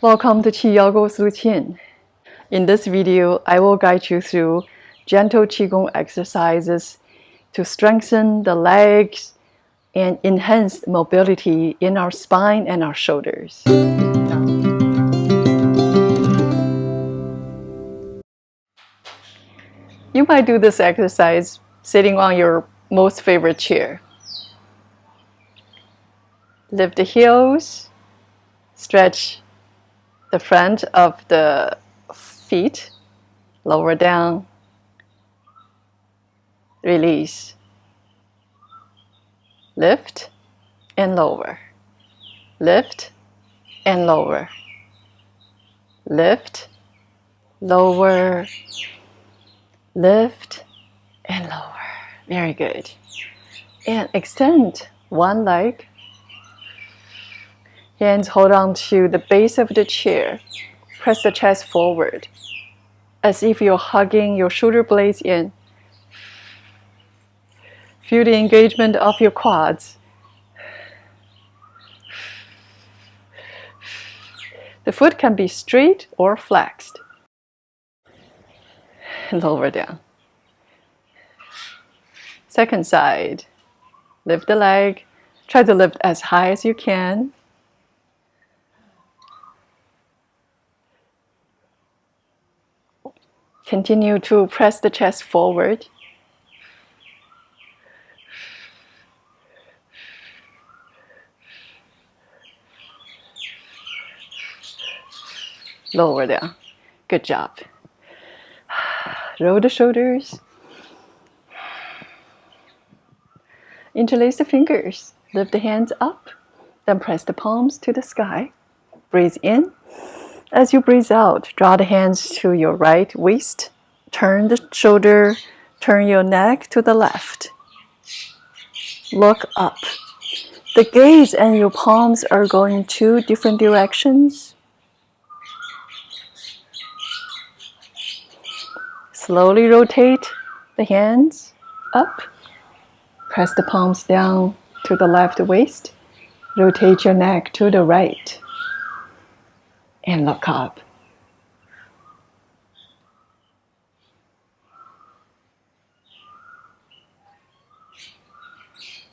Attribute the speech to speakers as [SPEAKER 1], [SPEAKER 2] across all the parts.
[SPEAKER 1] Welcome to QiYoga with LuChin. In this video, I will guide you through gentle Qigong exercises to strengthen the legs and enhance mobility in our spine and our shoulders. You might do this exercise sitting on your most favorite chair. Lift the heels, stretch the front of the feet, lower down, release, lift and lower, lift and lower, lift, lower, lift and lower. Very good. And extend one leg. Hands hold on to the base of the chair. Press the chest forward as if you're hugging your shoulder blades in. Feel the engagement of your quads. The foot can be straight or flexed. Lower down. Second side. Lift the leg. Try to lift as high as you can. Continue to press the chest forward. Lower down. Good job. Roll the shoulders. Interlace the fingers. Lift the hands up. Then press the palms to the sky. Breathe in. As you breathe out, draw the hands to your right waist. Turn the shoulder. Turn your neck to the left. Look up. The gaze and your palms are going two different directions. Slowly rotate the hands up. Press the palms down to the left waist. Rotate your neck to the right. And look up.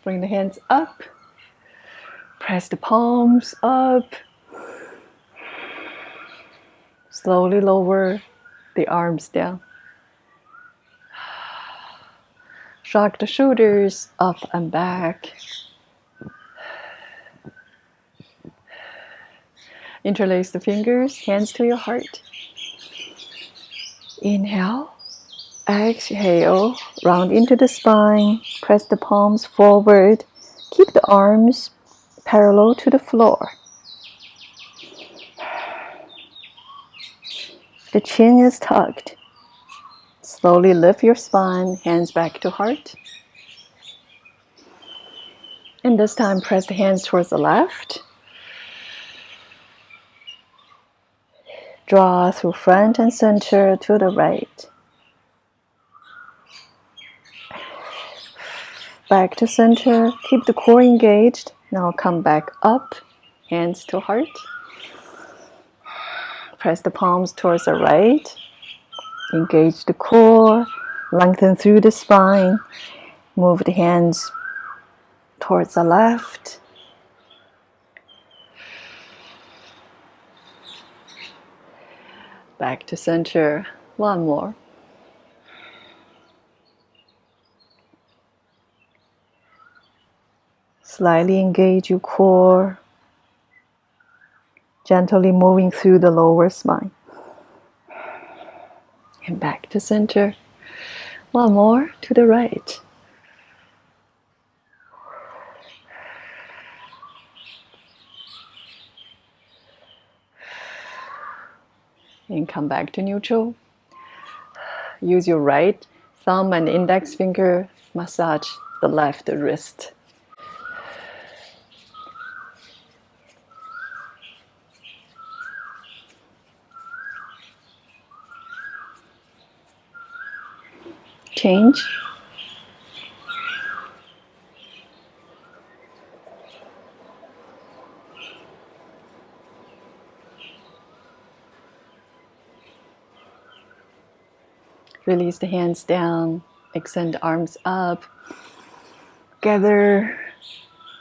[SPEAKER 1] Bring the hands up. Press the palms up. Slowly lower the arms down. Shrug the shoulders up and back. Interlace the fingers, hands to your heart. Inhale. Exhale. Round into the spine. Press the palms forward. Keep the arms parallel to the floor. The chin is tucked. Slowly lift your spine, hands back to heart. And this time, press the hands towards the left. Draw through front and center to the right. Back to center. Keep the core engaged. Now come back up, hands to heart. Press the palms towards the right. Engage the core. Lengthen through the spine. Move the hands towards the left. Back to center. One more. Slightly engage your core. Gently moving through the lower spine. And back to center. One more to the right. And come back to neutral. Use your right thumb and index finger. Massage the left wrist. Change. Release the hands down. Extend the arms up. Gather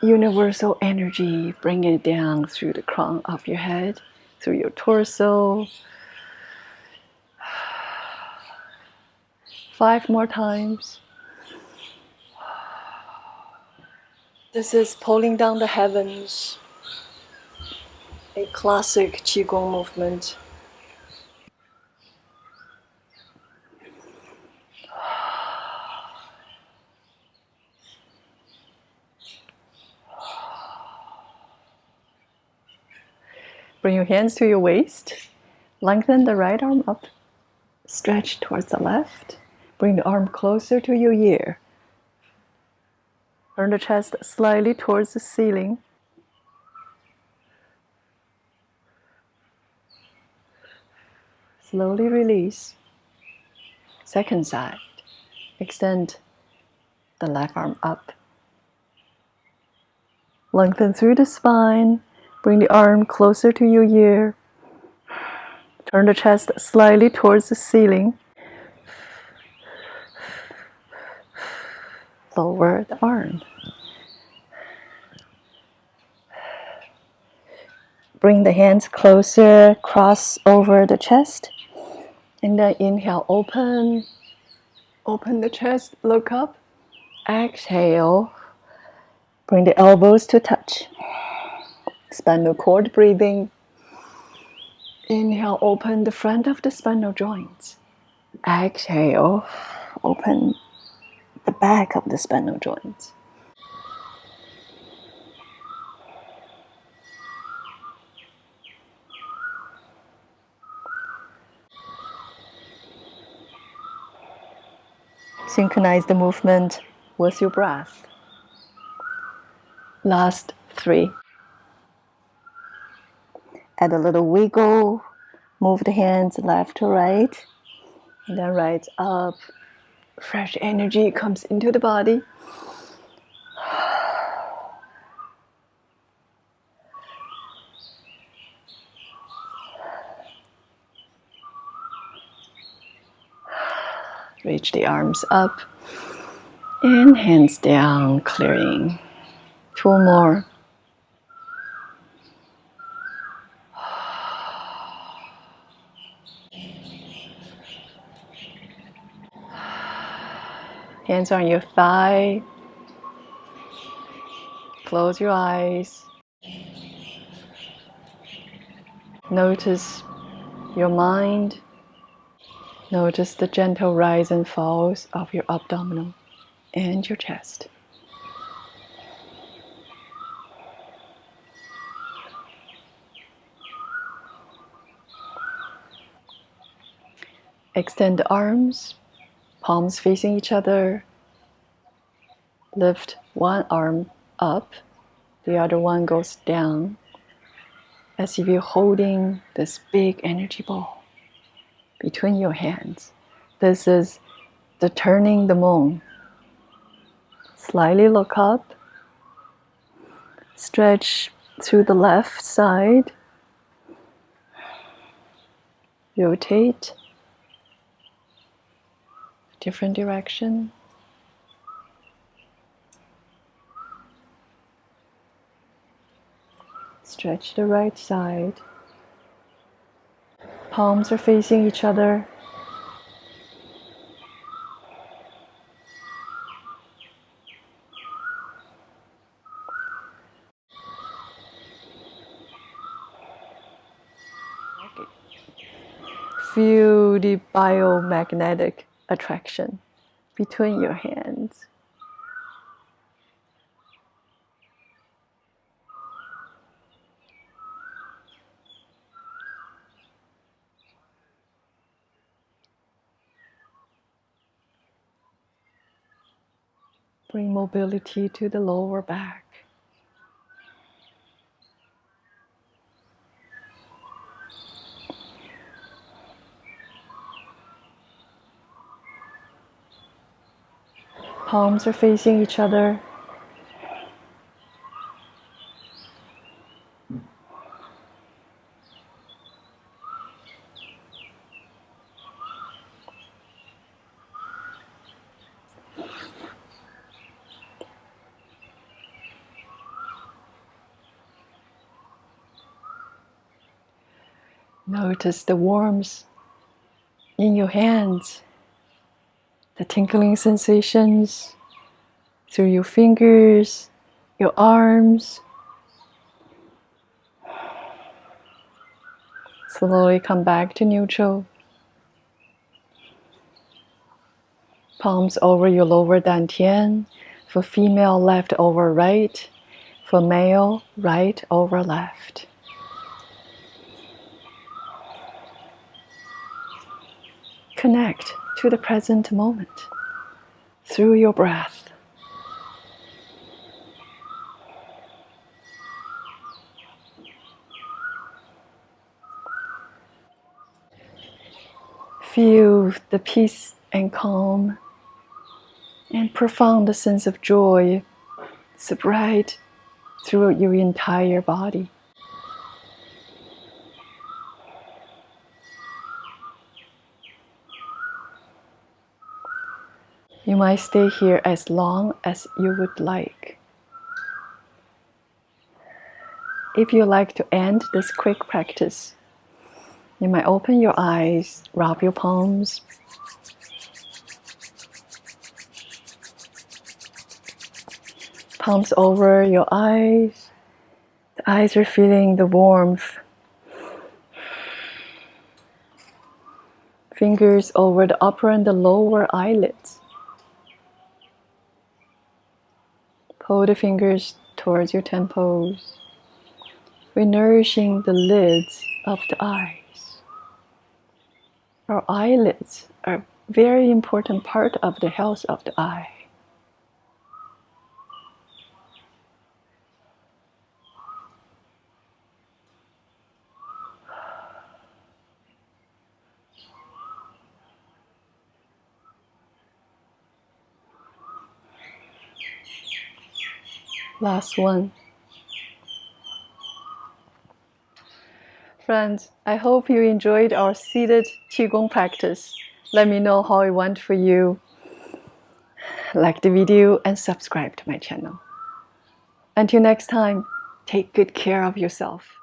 [SPEAKER 1] universal energy. Bring it down through the crown of your head, through your torso. 5 more times. This is pulling down the heavens, a classic Qigong movement. Bring your hands to your waist. Lengthen the right arm up. Stretch towards the left. Bring the arm closer to your ear. Turn the chest slightly towards the ceiling. Slowly release. Second side. Extend the left arm up. Lengthen through the spine. Bring the arm closer to your ear. Turn the chest slightly towards the ceiling. Lower the arm. Bring the hands closer, cross over the chest. And then inhale, open the chest, look up. Exhale, bring the elbows to touch. Spinal cord breathing. Inhale, open the front of the spinal joints. Exhale, open the back of the spinal joints. Synchronize the movement with your breath. Last 3. Add a little wiggle. Move the hands left to right. And then right up. Fresh energy comes into the body. Reach the arms up. And hands down, clearing. 2 more. Hands on your thigh. Close your eyes. Notice your mind. Notice the gentle rise and falls of your abdominal and your chest. Extend the arms, palms facing each other. Lift one arm up, the other one goes down, as if you're holding this big energy ball between your hands. This is the turning the moon. Slightly look up, stretch through the left side, rotate, different direction. Stretch the right side. Palms are facing each other. Feel the biomagnetic attraction between your hands. Bring mobility to the lower back. Palms are facing each other. Notice the warmth in your hands, the tingling sensations through your fingers, your arms. Slowly come back to neutral. Palms over your lower dantian. For female, left over right. For male, right over left. Connect to the present moment through your breath. Feel the peace and calm and profound sense of joy spread through your entire body. You might stay here as long as you would like. If you like to end this quick practice, you might open your eyes, rub your palms, palms over your eyes. The eyes are feeling the warmth. Fingers over the upper and the lower eyelids. Pull the fingers towards your temples. We're nourishing the lids of the eyes. Our eyelids are a very important part of the health of the eye. Last one. Friends, I hope you enjoyed our seated Qigong practice. Let me know how it went for you. Like the video and subscribe to my channel. Until next time, take good care of yourself.